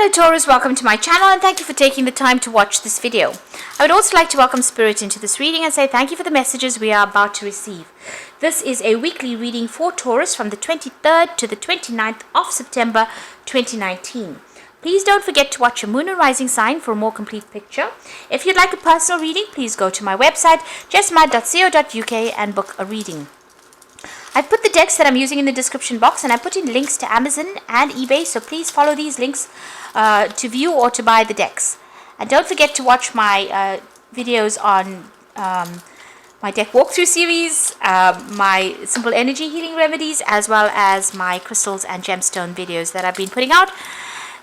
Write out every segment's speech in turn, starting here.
Hello Taurus, welcome to my channel and thank you for taking the time to watch this video. I would also like to welcome Spirit into this reading and say thank you for the messages we are about to receive. This is a weekly reading for Taurus from the 23rd to the 29th of September 2019. Please don't forget to watch your moon and rising sign for a more complete picture. If you'd like a personal reading, please go to my website jessmad.co.uk and book a reading. I've put the decks that I'm using in the description box and I put in links to Amazon and eBay, so please follow these links to view or to buy the decks. And don't forget to watch my videos on my deck walkthrough series, my simple energy healing remedies, as well as my crystals and gemstone videos that I've been putting out.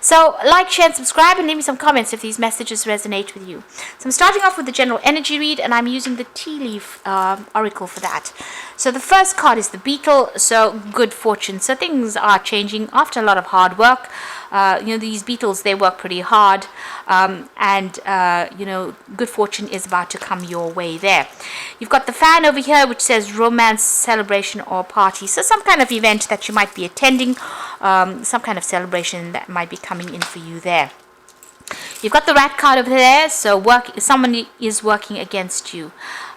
So like, share and subscribe and leave me some comments if these messages resonate with you. So I'm starting off with the general energy read and I'm using the tea leaf oracle for that. So the first card is the beetle, so good fortune. So things are changing after a lot of hard work. These beetles, they work pretty hard, good fortune is about to come your way there. You've got the fan over here which says romance, celebration or party. So some kind of event that you might be attending, some kind of celebration that might be coming in for you there. You've got the rat card over there, so someone is working against you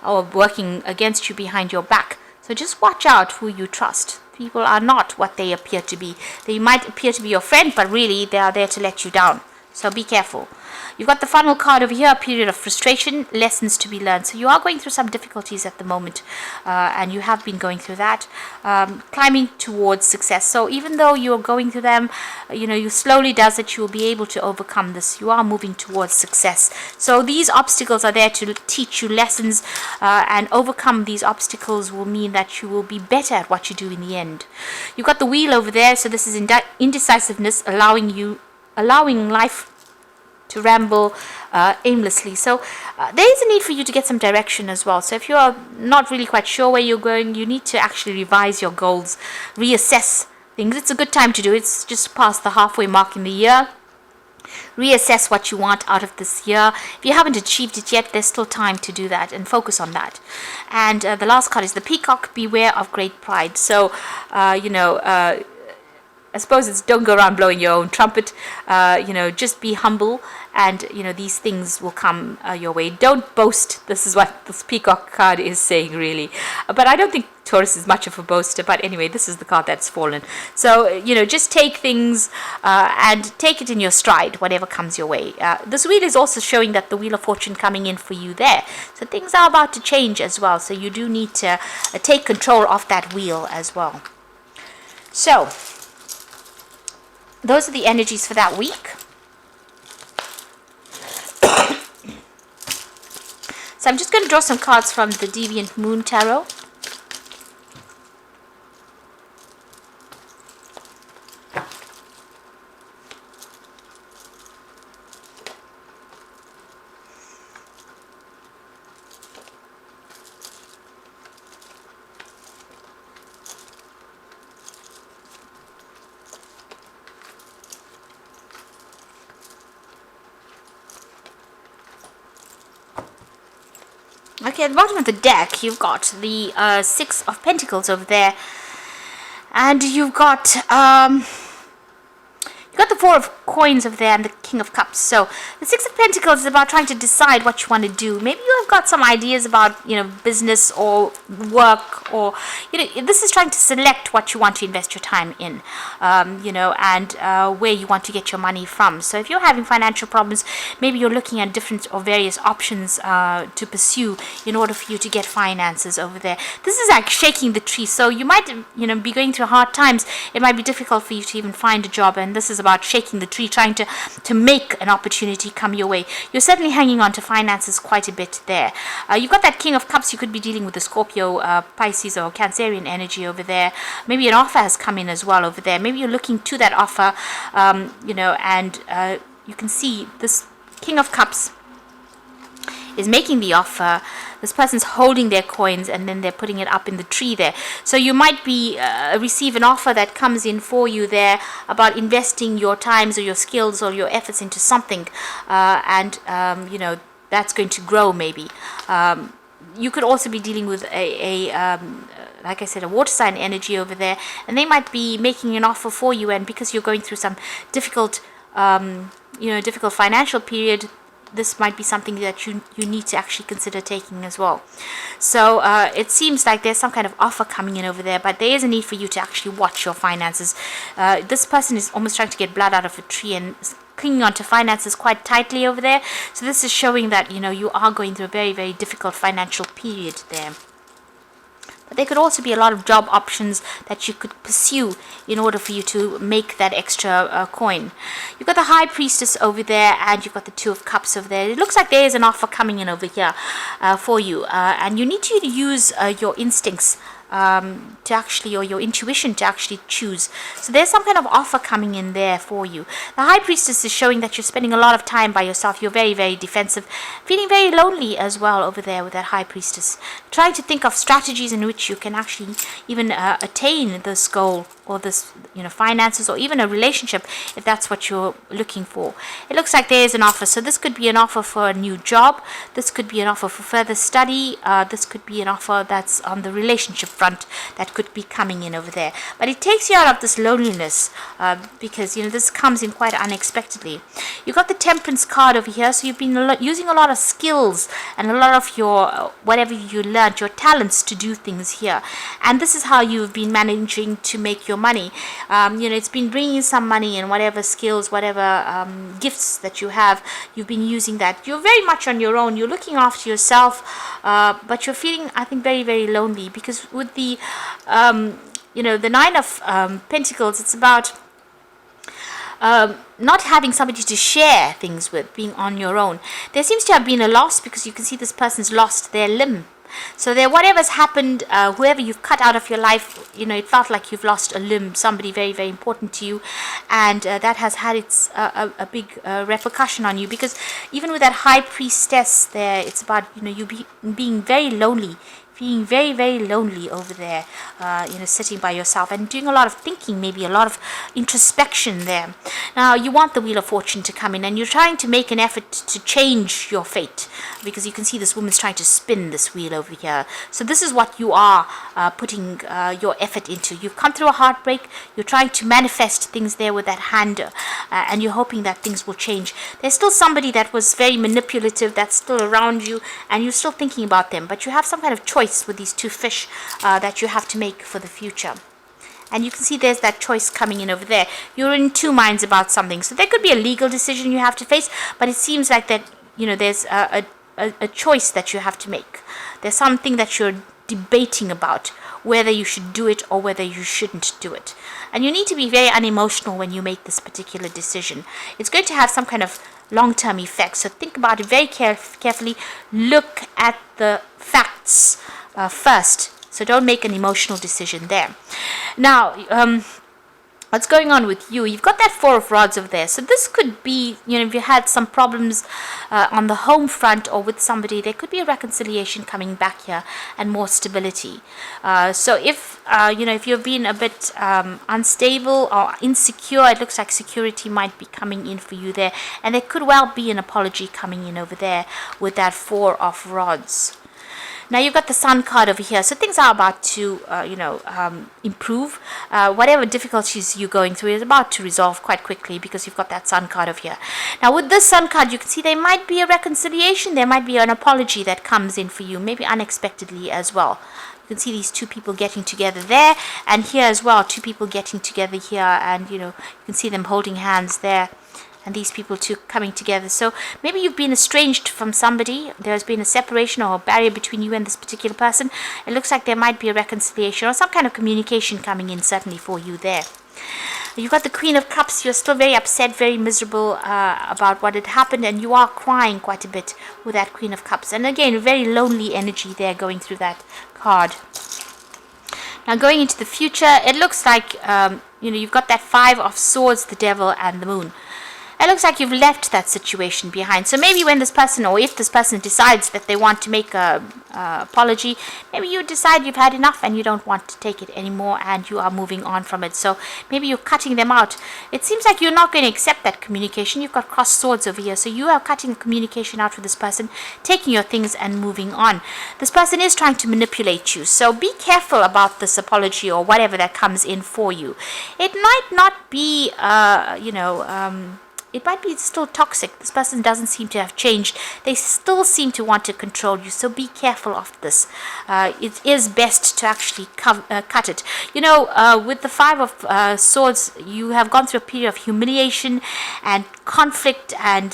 or working against you behind your back. So just watch out who you trust. People are not what they appear to be. They might appear to be your friend, but really they are there to let you down. So be careful. You've got the funnel card over here, a period of frustration, lessons to be learned. So you are going through some difficulties at the moment, and you have been going through that, climbing towards success. So even though you're going through them, you slowly does it, you will be able to overcome this. You are moving towards success. So these obstacles are there to teach you lessons, and overcome these obstacles will mean that you will be better at what you do in the end. You've got the wheel over there, so this is indecisiveness, allowing life to ramble aimlessly. So there is a need for you to get some direction as well. So if you are not really quite sure where you're going, you need to actually revise your goals, reassess things. It's a good time to do it. It's just past the halfway mark in the year. Reassess what you want out of this year. If you haven't achieved it yet, there's still time to do that and focus on that. And the last card is the peacock, beware of great pride. So I suppose it's don't go around blowing your own trumpet, just be humble and, these things will come your way. Don't boast. This is what this peacock card is saying, really. But I don't think Taurus is much of a boaster. But anyway, this is the card that's fallen. So, just take things and take it in your stride, whatever comes your way. This wheel is also showing that the wheel of fortune coming in for you there. So things are about to change as well. So you do need to take control of that wheel as well. So those are the energies for that week. So I'm just going to draw some cards from the Deviant Moon Tarot. Okay, at the bottom of the deck, you've got the Six of Pentacles over there, and you've got the Four of Coins over there and the King of Cups. So the Six of Pentacles is about trying to decide what you want to do. Maybe you have got some ideas about, business or work, or, this is trying to select what you want to invest your time in, and where you want to get your money from. So if you're having financial problems, maybe you're looking at different or various options to pursue in order for you to get finances over there. This is like shaking the tree. So you might, be going through hard times. It might be difficult for you to even find a job, and this is about shaking the tree, trying to make an opportunity come your way. You're certainly hanging on to finances quite a bit there. You've got that King of Cups. You could be dealing with a Scorpio, Pisces or Cancerian energy over there. Maybe an offer has come in as well over there. Maybe you're looking to that offer, and you can see this King of Cups is making the offer. This person's holding their coins and then they're putting it up in the tree there. So you might be receive an offer that comes in for you there about investing your times or your skills or your efforts into something, and that's going to grow maybe. You could also be dealing with like I said, a water sign energy over there, and they might be making an offer for you, and because you're going through some difficult difficult financial period, this might be something that you need to actually consider taking as well. So it seems like there's some kind of offer coming in over there, but there is a need for you to actually watch your finances. This person is almost trying to get blood out of a tree and clinging on to finances quite tightly over there. So this is showing that you are going through a very, very difficult financial period there. But there could also be a lot of job options that you could pursue in order for you to make that extra coin. You've got the High Priestess over there, and you've got the Two of Cups over there. It looks like there is an offer coming in over here for you. And you need to use your instincts to actually, or your intuition to actually choose. So there's some kind of offer coming in there for you. The High Priestess is showing that you're spending a lot of time by yourself. You're very, very defensive, feeling very lonely as well over there with that High Priestess, trying to think of strategies in which you can actually even attain this goal, or this finances, or even a relationship, if that's what you're looking for. It looks like there is an offer. So this could be an offer for a new job, this could be an offer for further study, this could be an offer that's on the relationship front that could be coming in over there. But it takes you out of this loneliness, because this comes in quite unexpectedly. You've got the Temperance card over here, so you've been using a lot of skills and a lot of your whatever you learned, your talents to do things here, and this is how you've been managing to make your money. It's been bringing some money, and whatever skills, whatever gifts that you have, you've been using that. You're very much on your own. You're looking after yourself, but you're feeling, I think, very, very lonely, because with the the Nine of Pentacles, it's about not having somebody to share things with, being on your own. There seems to have been a loss, because you can see this person's lost their limb. So there, whatever's happened, whoever you've cut out of your life, it felt like you've lost a limb, somebody very, very important to you, and that has had its a big repercussion on you, because even with that High Priestess there, it's about you being very lonely, feeling very, very lonely over there, sitting by yourself and doing a lot of thinking, maybe a lot of introspection there. Now, you want the Wheel of Fortune to come in, and you're trying to make an effort to change your fate, because you can see this woman's trying to spin this wheel over here. So this is what you are putting your effort into. You've come through a heartbreak, you're trying to manifest things there with that hand, and you're hoping that things will change. There's still somebody that was very manipulative that's still around you, and you're still thinking about them, but you have some kind of choice with these two fish that you have to make for the future. And you can see there's that choice coming in over there. You're in two minds about something. So there could be a legal decision you have to face, but it seems like that there's a choice that you have to make. There's something that you're debating about, whether you should do it or whether you shouldn't do it. And you need to be very unemotional when you make this particular decision. It's going to have some kind of long-term effects, so think about it very carefully. Look at the facts first, so don't make an emotional decision there. Now, what's going on with you? You've got that Four of Rods over there. So this could be, if you had some problems on the home front or with somebody, there could be a reconciliation coming back here and more stability. So if, if you've been a bit unstable or insecure, it looks like security might be coming in for you there. And there could well be an apology coming in over there with that Four of Rods. Now you've got the Sun card over here, so things are about to, improve. Whatever difficulties you're going through is about to resolve quite quickly, because you've got that Sun card over here. Now with this Sun card, you can see there might be a reconciliation, there might be an apology that comes in for you, maybe unexpectedly as well. You can see these two people getting together there, and here as well, two people getting together here, and you can see them holding hands there. And these people two coming together. So maybe you've been estranged from somebody. There's been a separation or a barrier between you and this particular person. It looks like there might be a reconciliation or some kind of communication coming in, certainly for you there. You've got the Queen of Cups. You're still very upset, very miserable about what had happened, and you are crying quite a bit with that Queen of Cups. And again, very lonely energy there going through that card. Now going into the future, it looks like you've got that Five of Swords, the Devil, and the Moon. It looks like you've left that situation behind. So maybe when this person, or if this person decides that they want to make a apology, maybe you decide you've had enough and you don't want to take it anymore, and you are moving on from it. So maybe you're cutting them out. It seems like you're not going to accept that communication. You've got crossed swords over here. So you are cutting communication out with this person, taking your things and moving on. This person is trying to manipulate you. So be careful about this apology or whatever that comes in for you. It might not be, it might be still toxic. This person doesn't seem to have changed. They still seem to want to control you. So be careful of this. It is best to actually cut it. With the Five of Swords, you have gone through a period of humiliation and conflict, and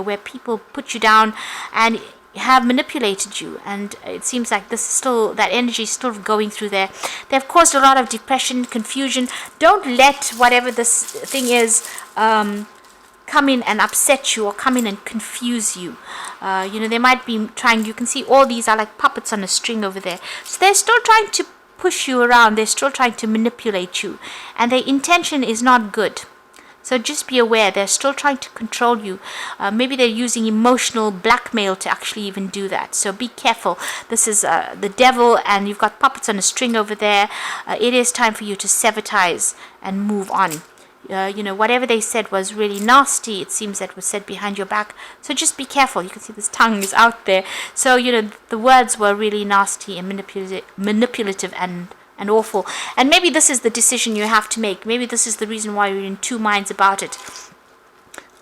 where people put you down and have manipulated you, and it seems like this is still, that energy is still going through there. They've caused a lot of depression, confusion. Don't let whatever this thing is come in and upset you or come in and confuse you. They might be trying, you can see all these are like puppets on a string over there, so they're still trying to push you around, they're still trying to manipulate you, and their intention is not good. So just be aware, they're still trying to control you. Maybe they're using emotional blackmail to actually even do that. So be careful. This is the devil, and you've got puppets on a string over there. It is time for you to sever ties and move on. Whatever they said was really nasty. It seems that was said behind your back. So just be careful. You can see this tongue is out there. So, the words were really nasty and manipulative and awful. And maybe this is the decision you have to make. Maybe this is the reason why you're in two minds about it.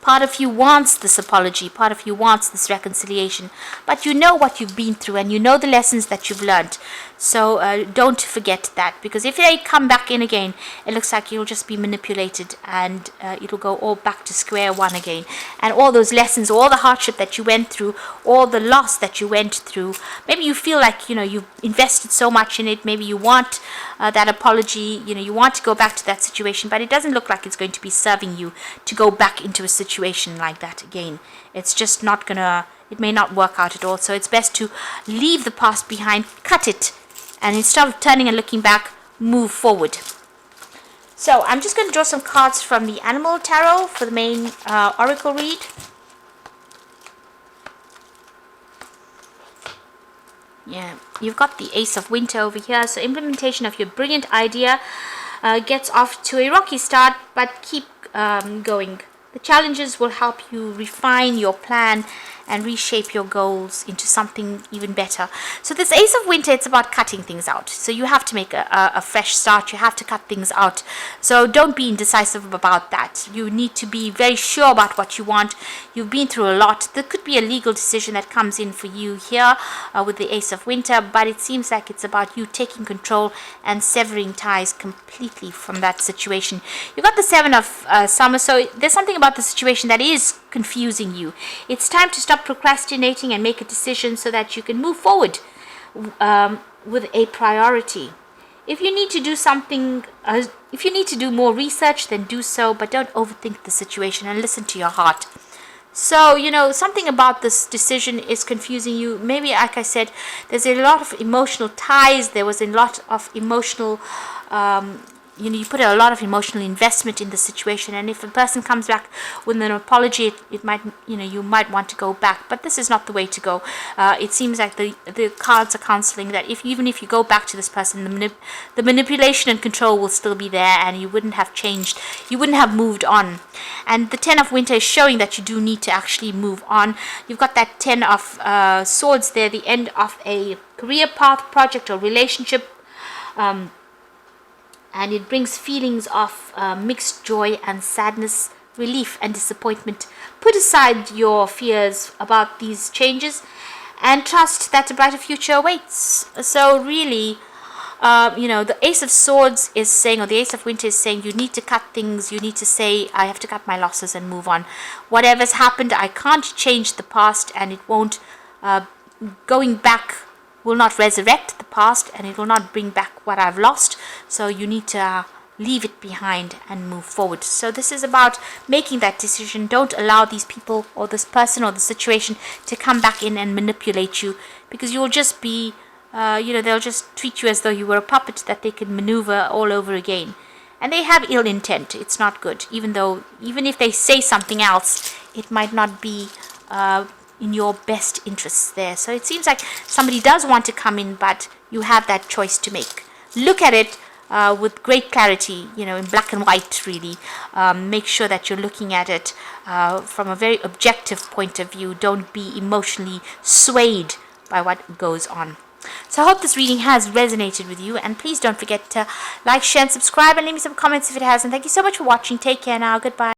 Part of you wants this apology, part of you wants this reconciliation, but you know what you've been through and you know the lessons that you've learned. So don't forget that, because if they come back in again, it looks like you'll just be manipulated, and it'll go all back to square one again. And all those lessons, all the hardship that you went through, all the loss that you went through, maybe you feel like, you've invested so much in it, maybe you want that apology, you want to go back to that situation, but it doesn't look like it's going to be serving you to go back into a situation like that again. It's just not gonna, it may not work out at all. So it's best to leave the past behind, cut it, and instead of turning and looking back, move forward. So I'm just going to draw some cards from the Animal Tarot for the main oracle read. Yeah, you've got the Ace of Winter over here. So implementation of your brilliant idea gets off to a rocky start, but keep going. The challenges will help you refine your plan and reshape your goals into something even better. So this Ace of Winter, it's about cutting things out. So you have to make a fresh start. You have to cut things out. So don't be indecisive about that. You need to be very sure about what you want. You've been through a lot. There could be a legal decision that comes in for you here with the Ace of Winter, but it seems like it's about you taking control and severing ties completely from that situation. You've got the Seven of Summer, so there's something about the situation that is confusing you. It's time to stop procrastinating and make a decision so that you can move forward with a priority. If you need to do something, if you need to do more research, then do so, but don't overthink the situation and listen to your heart. So, something about this decision is confusing you. Maybe, like I said, there's a lot of emotional ties. There was a lot of emotional you put a lot of emotional investment in the situation, and if a person comes back with an apology, it might, you might want to go back, but this is not the way to go. It seems like the cards are counseling that even if you go back to this person, the manipulation and control will still be there, and you wouldn't have changed, you wouldn't have moved on. And the Ten of Winter is showing that you do need to actually move on. You've got that Ten of Swords there, the end of a career path, project, or relationship. And it brings feelings of mixed joy and sadness, relief and disappointment. Put aside your fears about these changes and trust that a brighter future awaits. So really, the Ace of Swords is saying, or the Ace of Winter is saying, you need to cut things. You need to say, I have to cut my losses and move on. Whatever's happened, I can't change the past, and it won't, going back will not resurrect the past, and it will not bring back what I've lost. So you need to leave it behind and move forward. So this is about making that decision. Don't allow these people or this person or the situation to come back in and manipulate you, because you'll just be, they'll just treat you as though you were a puppet that they can maneuver all over again. And they have ill intent. It's not good. Even if they say something else, it might not be in your best interests there. So it seems like somebody does want to come in, but you have that choice to make. Look at it with great clarity, in black and white, really. Make sure that you're looking at it from a very objective point of view. Don't be emotionally swayed by what goes on. So I hope this reading has resonated with you, and please don't forget to like, share, and subscribe, and leave me some comments if it has. And thank you so much for watching. Take care now. Goodbye.